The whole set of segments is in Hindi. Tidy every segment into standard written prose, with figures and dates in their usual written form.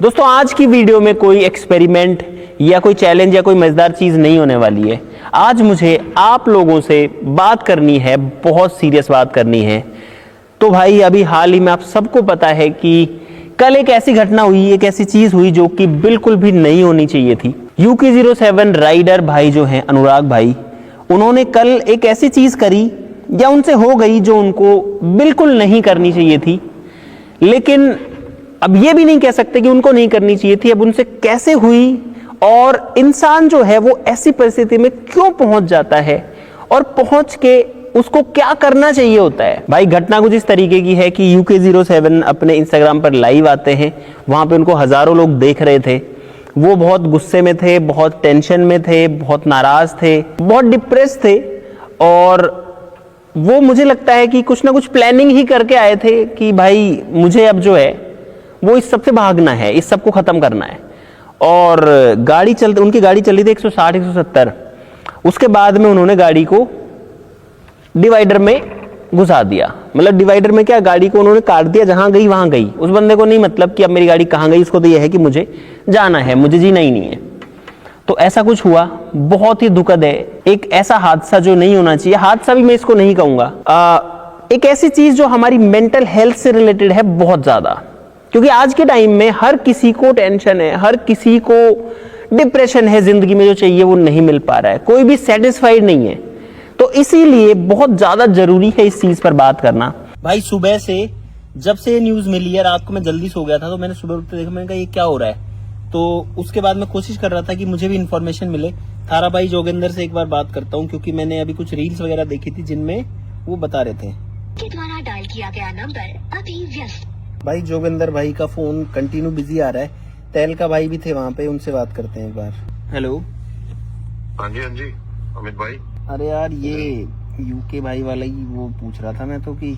दोस्तों आज की वीडियो में कोई एक्सपेरिमेंट या कोई चैलेंज या कोई मजेदार चीज नहीं होने वाली है। आज मुझे आप लोगों से बात करनी है, बहुत सीरियस बात करनी है। तो भाई अभी हाल ही में आप सबको पता है कि कल एक ऐसी घटना हुई, एक ऐसी चीज हुई जो कि बिल्कुल भी नहीं होनी चाहिए थी। UK07 राइडर भाई जो हैं अनुराग भाई, उन्होंने कल एक ऐसी चीज करी या उनसे हो गई जो उनको बिल्कुल नहीं करनी चाहिए थी। लेकिन अब ये भी नहीं कह सकते कि उनको नहीं करनी चाहिए थी, अब उनसे कैसे हुई और इंसान जो है वो ऐसी परिस्थिति में क्यों पहुंच जाता है और पहुंच के उसको क्या करना चाहिए होता है। भाई घटना कुछ इस तरीके की है कि UK07 अपने इंस्टाग्राम पर लाइव आते हैं, वहां पे उनको हजारों लोग देख रहे थे। वो बहुत गुस्से में थे, बहुत टेंशन में थे, बहुत नाराज थे, बहुत डिप्रेस थे और वो मुझे लगता है कि कुछ ना कुछ प्लानिंग ही करके आए थे कि भाई मुझे अब जो है वो इस सब से भागना है, इस सब को खत्म करना है। और उनकी गाड़ी चल रही थी 160 170। उसके बाद में उन्होंने गाड़ी को डिवाइडर में घुसा दिया। मतलब डिवाइडर में क्या, गाड़ी को उन्होंने काट दिया, जहां गई वहां गई। उस बंदे को नहीं मतलब कि अब मेरी गाड़ी कहां गई, उसको तो यह है कि मुझे जाना है, मुझे जीना ही नहीं है। तो ऐसा कुछ हुआ, बहुत ही दुखद है। एक ऐसा हादसा जो नहीं होना चाहिए, हादसा भी मैं इसको नहीं कहूंगा, एक ऐसी चीज जो हमारी मेंटल हेल्थ से रिलेटेड है बहुत ज्यादा। क्योंकि आज के टाइम में हर किसी को टेंशन है, हर किसी को डिप्रेशन है, जिंदगी में जो चाहिए वो नहीं मिल पा रहा है, कोई भी सेटिस्फाइड नहीं है। तो इसीलिए बहुत ज्यादा जरूरी है इस चीज पर बात करना। भाई सुबह से जब से न्यूज मिली है, रात को मैं जल्दी सो गया था, तो मैंने सुबह उठते देखा, मैंने कहा ये क्या हो रहा है। तो उसके बाद मैं कोशिश कर रहा था कि मुझे भी इन्फॉर्मेशन मिले। थारा भाई जोगिंदर से एक बार बात करता हूँ, क्योंकि मैंने अभी कुछ रील्स वगैरह देखी थी जिनमें वो बता रहे थे द्वारा डायल किया गया नंबर अभी व्यस्त। भाई जोगिंदर भाई का फोन कंटिन्यू बिजी आ रहा है। तहलका भाई भी थे वहाँ पे, उनसे बात करते हैं एक बार। हेलो। हाँ जी अमित भाई। अरे यार ये UK भाई वाला ही वो पूछ रहा था मैं तो कि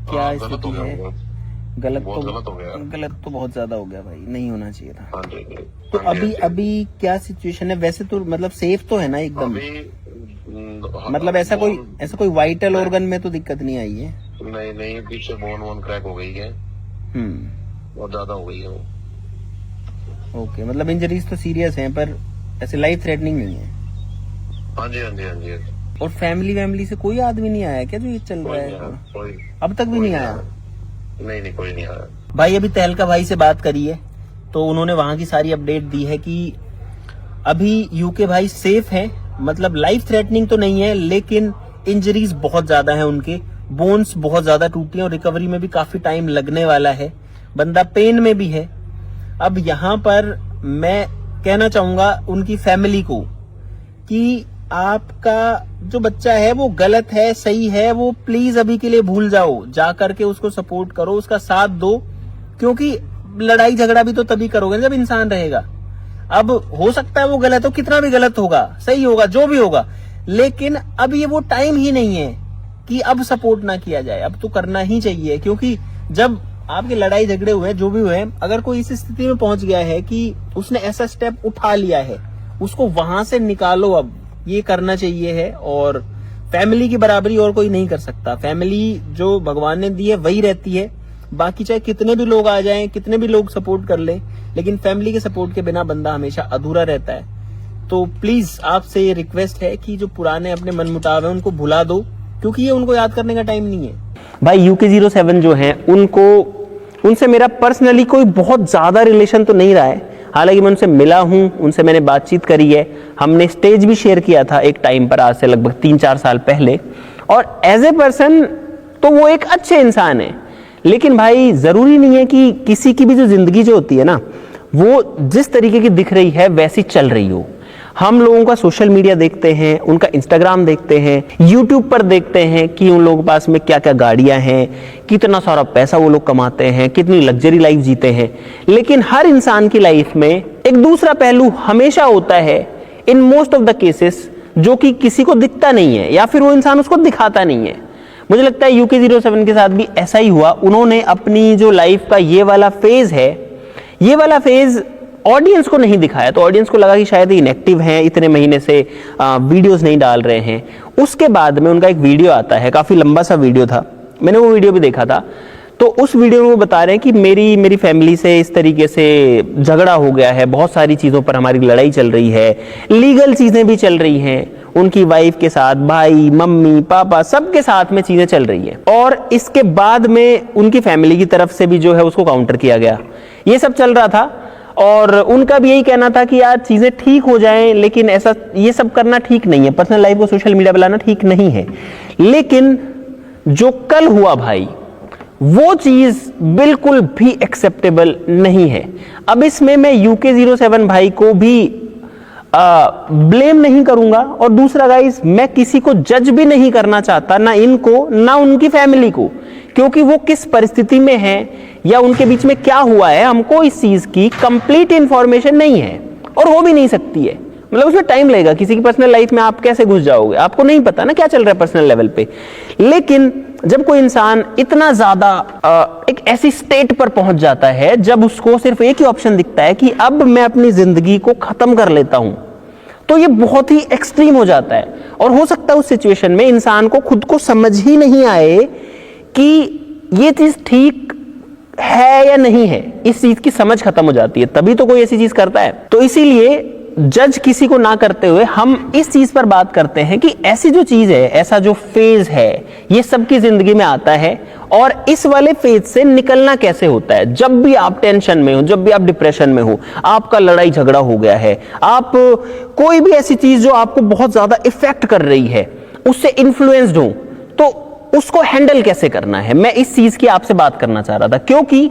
क्या स्थिति है। गलत तो बहुत ज्यादा हो गया भाई, नहीं होना चाहिए था। हाँ जी। तो अभी क्या सिचुएशन है? वैसे तो मतलब सेफ तो है ना एकदम? मतलब ऐसा कोई वाइटल ऑर्गन में तो दिक्कत नहीं आई है? नहीं, पीछे बोन क्रैक हो गई है। बहुत ज्यादा हो गई है वो। ओके, मतलब इंजरीज तो सीरियस हैं पर ऐसे लाइफ थ्रेटनिंग नहीं है? हाँ जी। और फैमिली से कोई आदमी नहीं आया क्या जो ये चल रहा है? कोई अब तक भी नहीं आया? नहीं, कोई नहीं आया भाई। अभी तहलका भाई से बात करी है तो उन्होंने वहां की सारी अपडेट दी है कि अभी UK भाई सेफ है, मतलब लाइफ थ्रेटनिंग तो नहीं है, लेकिन इंजरीज बहुत ज्यादा है, उनके बोन्स बहुत ज्यादा टूटी हैं और रिकवरी में भी काफी टाइम लगने वाला है। बंदा पेन में भी है। अब यहाँ पर मैं कहना चाहूंगा उनकी फैमिली को कि आपका जो बच्चा है वो गलत है, सही है, वो प्लीज अभी के लिए भूल जाओ, जा करके उसको सपोर्ट करो, उसका साथ दो। क्योंकि लड़ाई झगड़ा भी तो तभी करोगे जब इंसान रहेगा। अब हो सकता है वो गलत हो, कितना भी गलत होगा, सही होगा, जो भी होगा, लेकिन अब ये वो टाइम ही नहीं है कि अब सपोर्ट ना किया जाए। अब तो करना ही चाहिए, क्योंकि जब आपके लड़ाई झगड़े हुए, जो भी हुए, अगर कोई इस स्थिति में पहुंच गया है कि उसने ऐसा स्टेप उठा लिया है, उसको वहां से निकालो। अब ये करना चाहिए है और फैमिली की बराबरी और कोई नहीं कर सकता। फैमिली जो भगवान ने दी है वही रहती है। बाकी चाहे कितने भी लोग आ जाएं, कितने भी लोग सपोर्ट कर लें, लेकिन फैमिली के सपोर्ट के बिना बंदा हमेशा अधूरा रहता है। तो प्लीज आपसे ये रिक्वेस्ट है कि जो पुराने अपने मनमुटाव है उनको भुला दो, क्योंकि ये उनको याद करने का टाइम नहीं है। भाई UK07 जो है उनसे मेरा पर्सनली कोई बहुत ज्यादा रिलेशन तो नहीं रहा है। हालांकि मैं उनसे मिला हूं, उनसे मैंने बातचीत करी है, हमने स्टेज भी शेयर किया था एक टाइम पर, आज से लगभग 3-4 साल पहले। और एज ए पर्सन तो वो एक अच्छे इंसान है। लेकिन भाई जरूरी नहीं है कि किसी की भी जो जिंदगी जो होती है ना, वो जिस तरीके की दिख रही है वैसी चल रही हो। हम लोगों का सोशल मीडिया देखते हैं, उनका इंस्टाग्राम देखते हैं, यूट्यूब पर देखते हैं कि उन लोगों के पास में क्या क्या गाड़ियां हैं, कितना सारा पैसा वो लोग कमाते हैं, कितनी लग्जरी लाइफ जीते हैं। लेकिन हर इंसान की लाइफ में एक दूसरा पहलू हमेशा होता है, in most of the cases, जो कि किसी को दिखता नहीं है या फिर वो इंसान उसको दिखाता नहीं है। मुझे लगता है UK07 के साथ भी ऐसा ही हुआ। उन्होंने अपनी जो लाइफ का ये वाला फेज है, ये वाला फेज ऑडियंस को नहीं दिखाया, तो ऑडियंस को लगा कि शायद इनएक्टिव हैं, इतने महीने से वीडियोस नहीं डाल रहे हैं। उसके बाद में उनका एक वीडियो आता है, काफी लंबा सा वीडियो था, मैंने वो वीडियो भी देखा था। तो उस वीडियो में वो बता रहे हैं कि मेरी फैमिली से इस तरीके से झगड़ा हो गया है, बहुत सारी चीज़ों पर हमारी लड़ाई चल रही है, लीगल चीज़ें भी चल रही हैं, उनकी वाइफ के साथ, भाई मम्मी पापा सबके साथ में चीज़ें चल रही हैं। और इसके बाद में उनकी फैमिली की तरफ से भी जो है उसको काउंटर किया गया। ये सब चल रहा था और उनका भी यही कहना था कि यार चीज़ें ठीक हो जाएं, लेकिन ऐसा ये सब करना ठीक नहीं है, पर्सनल लाइफ को सोशल मीडिया पर लाना ठीक नहीं है। लेकिन जो कल हुआ भाई, वो चीज बिल्कुल भी एक्सेप्टेबल नहीं है। अब इसमें मैं UK07 भाई को भी ब्लेम नहीं करूंगा, और दूसरा गाइस, मैं किसी को जज भी नहीं करना चाहता, ना इनको ना उनकी फैमिली को, क्योंकि वो किस परिस्थिति में है या उनके बीच में क्या हुआ है, हमको इस चीज की कंप्लीट इंफॉर्मेशन नहीं है और हो भी नहीं सकती है। मतलब उसमें टाइम लगेगा। किसी की पर्सनल लाइफ में आप कैसे घुस जाओगे, आपको नहीं पता ना क्या चल रहा है पर्सनल लेवल पे। लेकिन जब कोई इंसान इतना ज्यादा एक ऐसी स्टेट पर पहुंच जाता है जब उसको सिर्फ एक ही ऑप्शन दिखता है कि अब मैं अपनी जिंदगी को खत्म कर लेता हूं, तो ये बहुत ही एक्सट्रीम हो जाता है। और हो सकता है उस सिचुएशन में इंसान को खुद को समझ ही नहीं आए कि ये चीज ठीक है या नहीं है, इस चीज की समझ खत्म हो जाती है, तभी तो कोई ऐसी चीज करता है। तो इसीलिए जज किसी को ना करते हुए हम इस चीज पर बात करते हैं कि ऐसी जो चीज है, ऐसा जो फेज है, ये सबकी जिंदगी में आता है, और इस वाले फेज से निकलना कैसे होता है। जब भी आप टेंशन में हो, जब भी आप डिप्रेशन में हो, आपका लड़ाई झगड़ा हो गया है, आप कोई भी ऐसी चीज जो आपको बहुत ज्यादा इफेक्ट कर रही है, उससे इन्फ्लुएंस्ड हो, तो उसको हैंडल कैसे करना है, मैं इस चीज की आपसे बात करना चाह रहा था। क्योंकि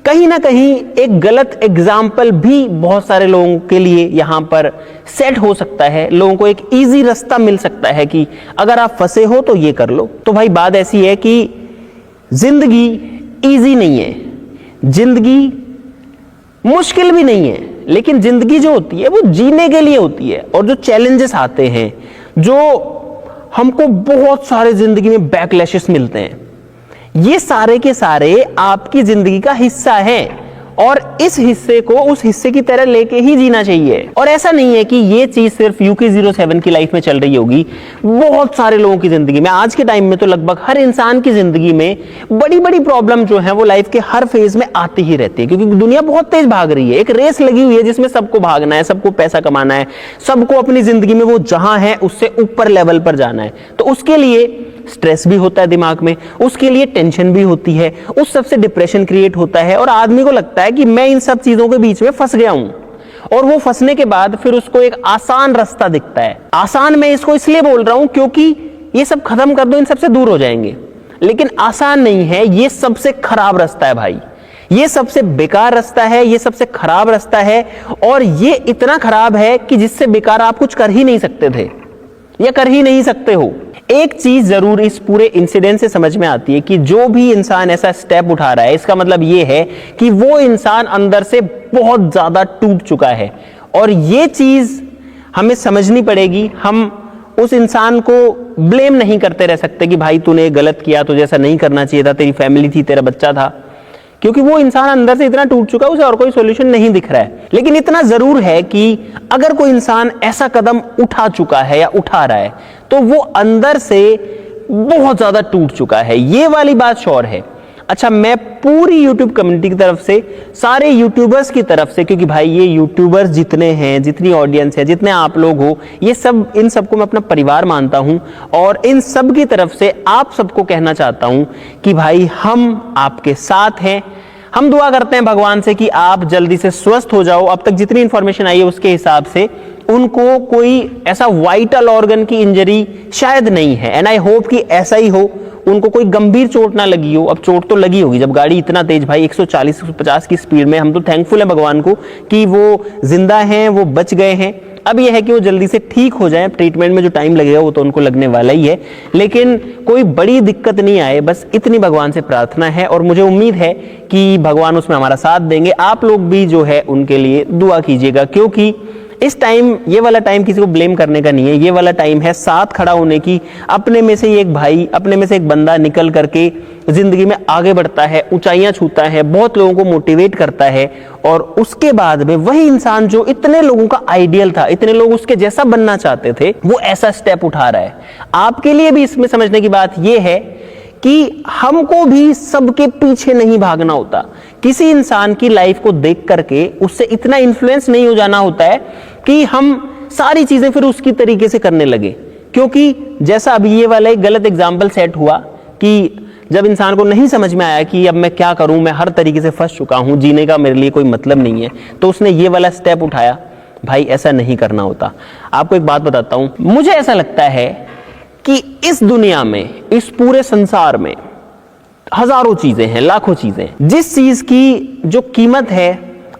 कहीं ना कहीं एक गलत एग्जाम्पल भी बहुत सारे लोगों के लिए यहां पर सेट हो सकता है, लोगों को एक इजी रास्ता मिल सकता है कि अगर आप फंसे हो तो ये कर लो। तो भाई बात ऐसी है कि जिंदगी इजी नहीं है, जिंदगी मुश्किल भी नहीं है, लेकिन जिंदगी जो होती है वो जीने के लिए होती है। और जो चैलेंजेस आते हैं, जो हमको बहुत सारे जिंदगी में बैकलैशेस मिलते हैं, ये सारे के सारे आपकी जिंदगी का हिस्सा है, और इस हिस्से को उस हिस्से की तरह लेके ही जीना चाहिए। और ऐसा नहीं है कि ये चीज सिर्फ UK07 की लाइफ में चल रही होगी, बहुत सारे लोगों की जिंदगी में, आज के टाइम में तो लगभग हर इंसान की जिंदगी में बड़ी बड़ी प्रॉब्लम जो है वो लाइफ के हर फेज में आती ही रहती है। क्योंकि दुनिया बहुत तेज भाग रही है, एक रेस लगी हुई है जिसमें सबको भागना है, सबको पैसा कमाना है, सबको अपनी जिंदगी में वो जहां है उससे ऊपर लेवल पर जाना है। तो उसके लिए स्ट्रेस भी होता है दिमाग में, उसके लिए टेंशन भी होती है, उस सबसे डिप्रेशन क्रिएट होता है, और आदमी को लगता है कि मैं इन सब चीजों के बीच में फंस गया हूं। और वो फंसने के बाद फिर उसको एक आसान रास्ता दिखता है। आसान मैं इसको इसलिए बोल रहा हूं क्योंकि ये सब खत्म कर दो, इन सबसे दूर हो जाएंगे, लेकिन आसान नहीं है, ये सबसे खराब रास्ता है भाई, ये सबसे बेकार रास्ता है, ये सबसे खराब रास्ता है। और ये इतना खराब है कि जिससे बेकार आप कुछ कर ही नहीं सकते थे या कर ही नहीं सकते हो। एक चीज जरूर इस पूरे इंसिडेंट से समझ में आती है कि जो भी इंसान ऐसा स्टेप उठा रहा है, इसका मतलब ये है कि वो इंसान अंदर से बहुत ज्यादा टूट चुका है। और ये चीज हमें समझनी पड़ेगी। हम उस इंसान को ब्लेम नहीं करते रह सकते कि भाई तूने गलत किया, तुझे ऐसा नहीं करना चाहिए था, तेरी फैमिली थी, तेरा बच्चा था, क्योंकि वो इंसान अंदर से इतना टूट चुका है, उसे और कोई सॉल्यूशन नहीं दिख रहा है। लेकिन इतना जरूर है कि अगर कोई इंसान ऐसा कदम उठा चुका है या उठा रहा है, तो वो अंदर से बहुत ज्यादा टूट चुका है, ये वाली बात श्योर है। अच्छा, मैं पूरी यूट्यूब कम्युनिटी की तरफ से, सारे यूट्यूबर्स की तरफ से, क्योंकि भाई ये यूट्यूबर्स जितने हैं, जितनी ऑडियंस है, जितने आप लोग हो, ये सब, इन सबको मैं अपना परिवार मानता हूं, और इन सब की तरफ से आप सबको कहना चाहता हूं कि भाई हम आपके साथ हैं। हम दुआ करते हैं भगवान से कि आप जल्दी से स्वस्थ हो जाओ। अब तक जितनी इंफॉर्मेशन आई है उसके हिसाब से उनको कोई ऐसा वाइटल ऑर्गन की इंजरी शायद नहीं है, एंड आई होप कि ऐसा ही हो, उनको कोई गंभीर चोट ना लगी हो। अब चोट तो लगी होगी, जब गाड़ी इतना तेज भाई 140-150 की स्पीड में, हम तो थैंकफुल है भगवान को कि वो जिंदा हैं, वो बच गए हैं। अब यह है कि वो जल्दी से ठीक हो जाए, ट्रीटमेंट में जो टाइम लगेगा वो तो उनको लगने वाला ही है, लेकिन कोई बड़ी दिक्कत नहीं आए, बस इतनी भगवान से प्रार्थना है। और मुझे उम्मीद है कि भगवान उसमें हमारा साथ देंगे। आप लोग भी जो है उनके लिए दुआ कीजिएगा, क्योंकि इस टाइम, ये वाला टाइम किसी को ब्लेम करने का नहीं है, ये वाला टाइम है साथ खड़ा होने की। अपने में से एक भाई, अपने में से एक बंदा निकल करके जिंदगी में आगे बढ़ता है, ऊंचाइयां छूता है, बहुत लोगों को मोटिवेट करता है, और उसके बाद में वही इंसान जो इतने लोगों का आइडियल था, इतने लोग उसके जैसा बनना चाहते थे, वो ऐसा स्टेप उठा रहा है। आपके लिए भी इसमें समझने की बात यह है कि हमको भी सबके पीछे नहीं भागना होता। किसी इंसान की लाइफ को देख करके उससे इतना इन्फ्लुएंस नहीं हो जाना होता है कि हम सारी चीजें फिर उसकी तरीके से करने लगे। क्योंकि जैसा अभी ये वाला एक गलत एग्जाम्पल सेट हुआ कि जब इंसान को नहीं समझ में आया कि अब मैं क्या करूं, मैं हर तरीके से फंस चुका हूं, जीने का मेरे लिए कोई मतलब नहीं है, तो उसने ये वाला स्टेप उठाया। भाई ऐसा नहीं करना होता। आपको एक बात बताता हूं, मुझे ऐसा लगता है कि इस दुनिया में, इस पूरे संसार में हजारों चीजें हैं, लाखों चीजें, जिस चीज की जो कीमत है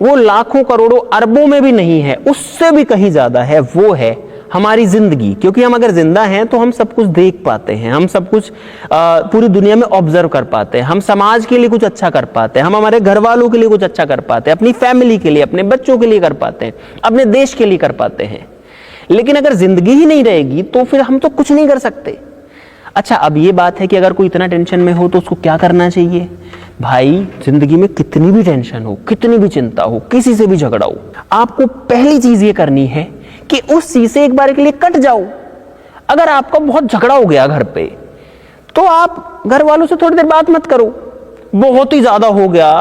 वो लाखों करोड़ों अरबों में भी नहीं है, उससे भी कहीं ज्यादा है, वो है हमारी जिंदगी। क्योंकि हम अगर जिंदा हैं तो हम सब कुछ देख पाते हैं, हम सब कुछ पूरी दुनिया में ऑब्जर्व कर पाते हैं, हम समाज के लिए कुछ अच्छा कर पाते हैं, हम हमारे घर वालों के लिए कुछ अच्छा कर पाते हैं, अपनी फैमिली के लिए, अपने बच्चों के लिए कर पाते हैं, अपने देश के लिए कर पाते हैं। लेकिन अगर जिंदगी ही नहीं रहेगी तो फिर हम तो कुछ नहीं कर सकते। अच्छा, अब ये बात है कि अगर कोई इतना टेंशन में हो तो उसको क्या करना चाहिए? भाई जिंदगी में कितनी भी टेंशन हो, कितनी भी चिंता हो, किसी से भी झगड़ा हो, आपको पहली चीज ये करनी है कि उस चीज से एक बार के लिए कट जाओ। अगर आपका बहुत झगड़ा हो गया घर पे, तो आप घर वालों से थोड़ी देर बात मत करो। बहुत ही ज्यादा हो गया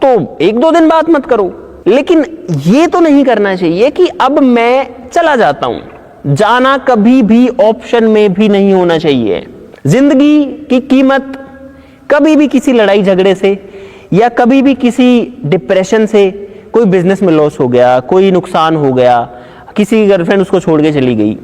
तो 1-2 दिन बात मत करो। लेकिन ये तो नहीं करना चाहिए कि अब मैं चला जाता हूं। जाना कभी भी ऑप्शन में भी नहीं होना चाहिए। जिंदगी की कीमत कभी भी किसी लड़ाई झगड़े से या कभी भी किसी डिप्रेशन से, कोई बिजनेस में लॉस हो गया, कोई नुकसान हो गया, किसी गर्लफ्रेंड उसको छोड़ के चली गई,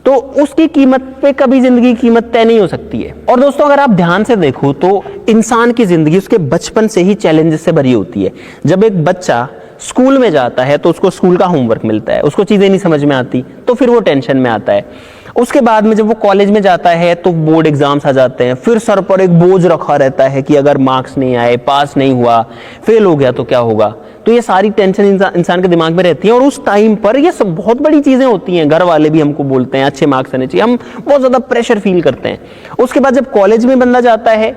तो उसकी कीमत पे कभी जिंदगी की कीमत तय नहीं हो सकती है। और दोस्तों अगर आप ध्यान से देखो तो इंसान की जिंदगी उसके बचपन से ही चैलेंजेस से भरी होती है। जब एक बच्चा स्कूल में जाता है तो उसको स्कूल का होमवर्क मिलता है, उसको चीजें नहीं समझ में आती तो फिर वो टेंशन में आता है। उसके बाद में जब वो कॉलेज में जाता है तो बोर्ड एग्जाम्स आ जाते हैं, फिर सर पर एक बोझ रखा रहता है कि अगर मार्क्स नहीं आए, पास नहीं हुआ, फेल हो गया तो क्या होगा। तो ये सारी टेंशन इंसान के दिमाग में रहती है और उस टाइम पर ये सब बहुत बड़ी चीजें होती हैं। घर वाले भी हमको बोलते हैं अच्छे मार्क्स आने चाहिए, हम बहुत ज्यादा प्रेशर फील करते हैं। उसके बाद जब कॉलेज में बंदा जाता है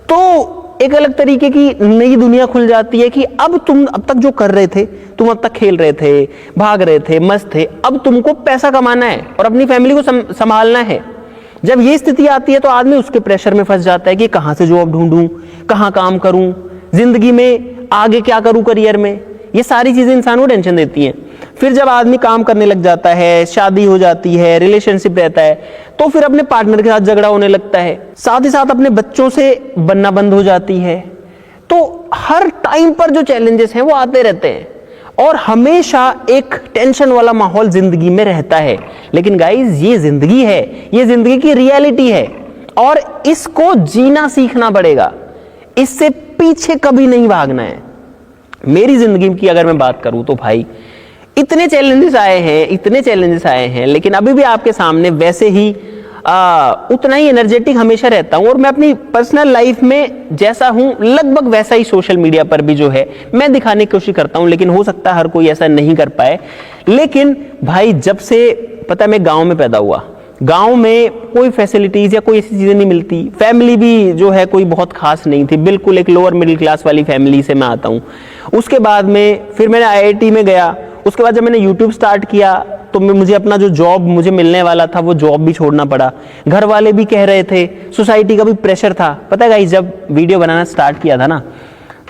तो एक अलग तरीके की नई दुनिया खुल जाती है कि अब तुम अब तक जो कर रहे थे, तुम अब तक खेल रहे थे, भाग रहे थे, मस्त थे, अब तुमको पैसा कमाना है और अपनी फैमिली को संभालना है। जब ये स्थिति आती है तो आदमी उसके प्रेशर में फंस जाता है कि कहां से जॉब ढूंढूं, कहां काम करूं, जिंदगी में आगे क्या करूं करियर में। ये सारी चीजें इंसान को टेंशन देती हैं। फिर जब आदमी काम करने लग जाता है, शादी हो जाती है, रिलेशनशिप रहता है, तो फिर अपने पार्टनर के साथ झगड़ा होने लगता है, साथ ही साथ अपने बच्चों से बनना बंद हो जाती है। तो हर टाइम पर जो चैलेंजेस हैं वो आते रहते हैं और हमेशा एक टेंशन वाला माहौल जिंदगी में रहता है। लेकिन गाइस ये जिंदगी है, ये जिंदगी की रियलिटी है और इसको जीना सीखना पड़ेगा, इससे पीछे कभी नहीं भागना है। मेरी जिंदगी की अगर मैं बात करूं तो भाई इतने चैलेंजेस आए हैं, लेकिन अभी भी आपके सामने वैसे ही उतना ही एनर्जेटिक हमेशा रहता हूं और मैं अपनी पर्सनल लाइफ में जैसा हूं लगभग वैसा ही सोशल मीडिया पर भी जो है मैं दिखाने की कोशिश करता हूं। लेकिन हो सकता है हर कोई ऐसा नहीं कर पाए। लेकिन भाई जब से पता है मैं गांव में पैदा हुआ, गांव में कोई फैसिलिटीज या कोई ऐसी चीजें नहीं मिलती, फैमिली भी जो है कोई बहुत खास नहीं थी, बिल्कुल एक लोअर मिडिल क्लास वाली फैमिली से मैं आता हूं। उसके बाद में फिर मैंने IIT में गया, उसके बाद जब मैंने YouTube स्टार्ट किया तो मुझे अपना जो जॉब मुझे मिलने वाला था वो जॉब भी छोड़ना पड़ा। घर वाले भी कह रहे थे, सोसाइटी का भी प्रेशर था। पता है गाइस जब वीडियो बनाना स्टार्ट किया था ना,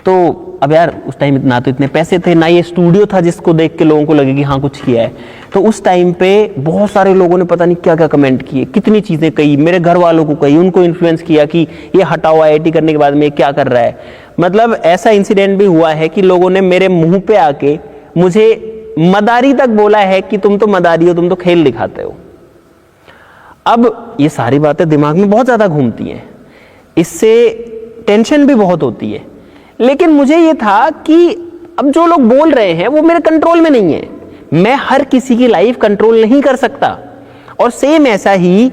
तो अब यार उस टाइम ना तो इतने पैसे थे, ना ये स्टूडियो था जिसको देख के लोगों को लगे कि हाँ कुछ किया है। तो उस टाइम पे बहुत सारे लोगों ने पता नहीं क्या क्या कमेंट किए, कितनी चीजें कही, मेरे घर वालों को कही, उनको इन्फ्लुएंस किया कि ये हटाओ IIT करने के बाद में क्या कर रहा है। मतलब ऐसा इंसिडेंट भी हुआ है कि लोगों ने मेरे मुंह पे आके मुझे मदारी तक बोला है कि तुम तो मदारी हो, तुम तो खेल दिखाते हो। अब ये सारी बातें दिमाग में बहुत ज्यादा घूमती हैं, इससे टेंशन भी बहुत होती है। लेकिन मुझे ये था कि अब जो लोग बोल रहे हैं वो मेरे कंट्रोल में नहीं है, मैं हर किसी की लाइफ कंट्रोल नहीं कर सकता। और सेम ऐसा ही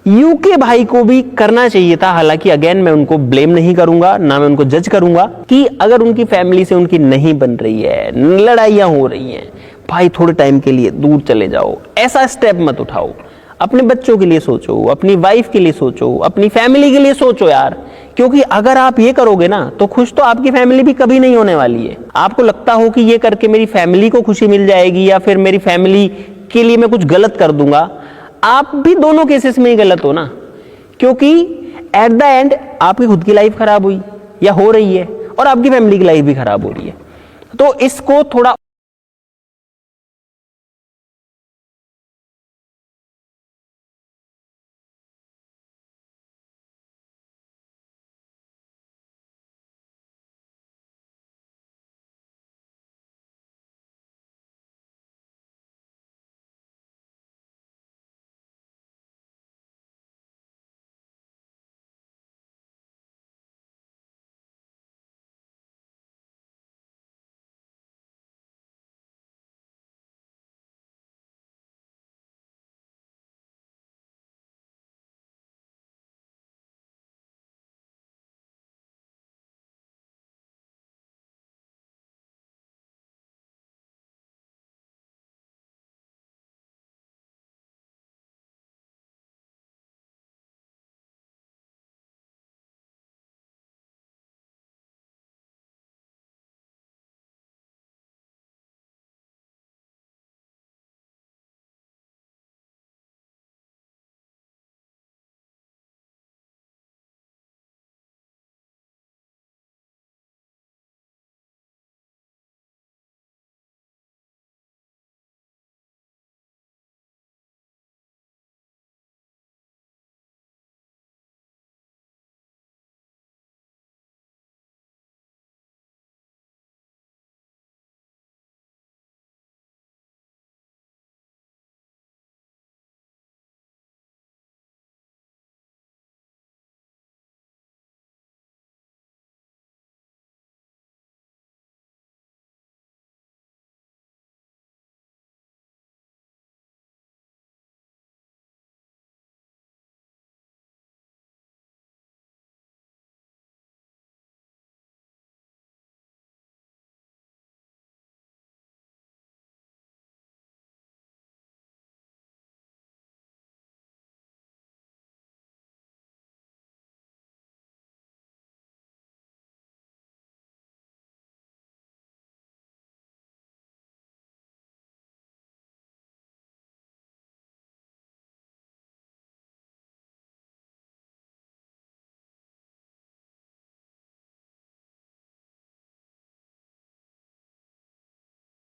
UK भाई को भी करना चाहिए था। हालांकि अगेन मैं उनको ब्लेम नहीं करूंगा, ना मैं उनको जज करूंगा कि अगर उनकी फैमिली से उनकी नहीं बन रही है, लड़ाइयां हो रही हैं, भाई थोड़े टाइम के लिए दूर चले जाओ, ऐसा स्टेप मत उठाओ। अपने बच्चों के लिए सोचो, अपनी वाइफ के लिए सोचो, अपनी फैमिली के लिए सोचो यार। क्योंकि अगर आप ये करोगे ना तो खुश तो आपकी फैमिली भी कभी नहीं होने वाली है। आपको लगता हो कि ये करके मेरी फैमिली को खुशी मिल जाएगी या फिर मेरी फैमिली के लिए मैं कुछ गलत कर दूंगा, आप भी दोनों केसेस में ही गलत हो ना। क्योंकि एट द एंड आपकी खुद की लाइफ खराब हुई या हो रही है और आपकी फैमिली की लाइफ भी खराब हो रही है। तो इसको थोड़ा